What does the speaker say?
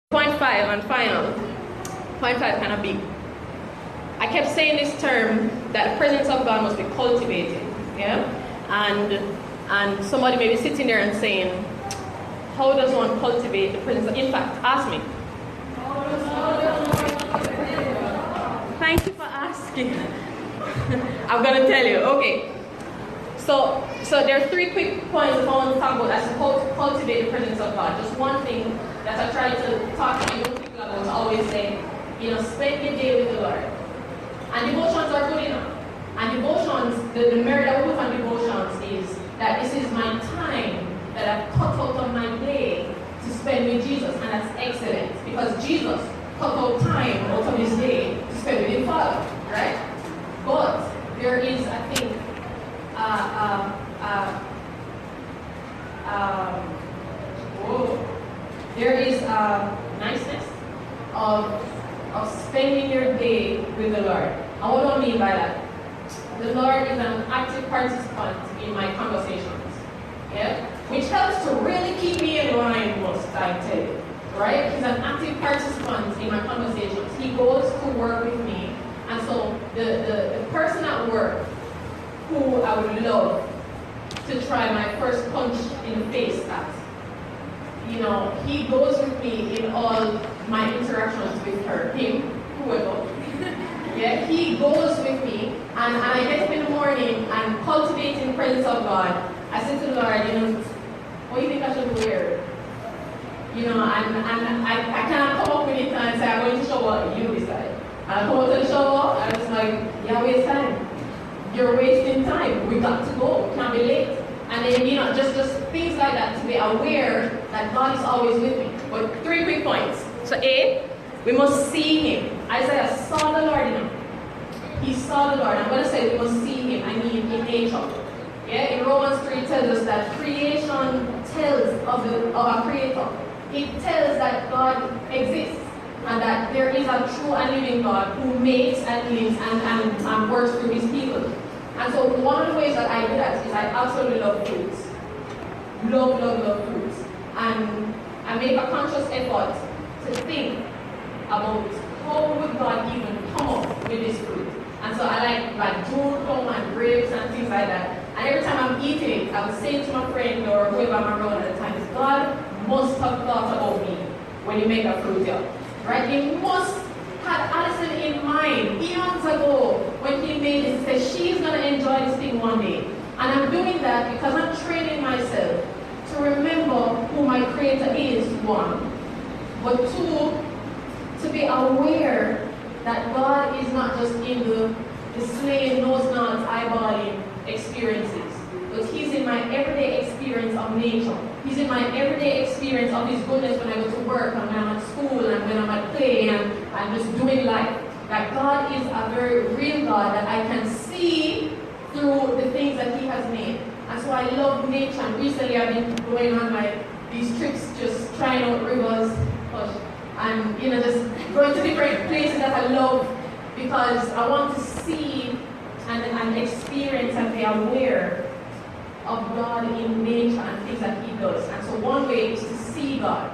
Point five and final. Point five kind of big. I kept saying this term that the presence of God must be cultivated. Yeah? And somebody may be sitting there and saying, how does one cultivate the presence of God? In fact, ask me. Thank you for asking. I'm gonna tell you. Okay. So there are three quick points I want to talk about as to how to cultivate the presence of God. Just one thing that I try to talk to young people about is always say, spend your day with the Lord. And devotions are good enough. And devotions, the merit that we put on devotions is that this is my time that I've cut out of my day to spend with Jesus. And that's excellent. Because Jesus cut out time out of his day to spend with his Father. Right? But there is, I think, there is a niceness of spending your day with the Lord. And what do I mean by that? The Lord is an active participant in my conversations. Yeah? Which helps to really keep me in line most, I tell you. Right? He's an active participant in my conversations. He goes to work with me. And so the person at work who I would love to try my first punch in the face at, he goes with me in all my interactions with her, him, whoever. Yeah, he goes with me, and I get up in the morning and cultivating the presence of God. I say to the Lord, what do you think I should wear? And I can't come up with it and say, I'm going to shower, you decide. And I come up to the shower, and it's like, yeah, waste time. You're wasting time. We got to go. Can't be late. And then, just things like that, to be aware that God is always with me. But three quick points. So A, we must see him. Isaiah saw the Lord in him. He saw the Lord. I'm going to say we must see him. I mean in nature. Yeah, in Romans 3 it tells us that creation tells of a creator. It tells that God exists. And that there is a true and living God who makes and lives and works through his people. And so one of the ways that I do that is I absolutely love fruits. Love fruits. And I make a conscious effort to think about how would God even come up with this fruit. And so I like june plum and grapes and things like that. And every time I'm eating it, I would say to my friend or whoever I'm around at the time, God must have thought about me when you make a fruit here. Right? He must have Alison in mind eons ago when he made this. He said, she's going to enjoy this thing one day. And I'm doing that because I'm training myself to remember who my creator is, one. But two, to be aware that God is not just in the slaying, nose nods, eyeballing experiences. But he's in my everyday experience of nature. He's in my everyday experience of his goodness when I go to work and when I'm at school and when I'm at play and I'm just doing life. That God is a very real God that I can see through the things that he has made. And so I love nature. And recently I've been going on these trips, just trying out rivers, and just going to different places that I love because I want to see and experience and be aware of God in nature and things that he does. And so one way is to see God.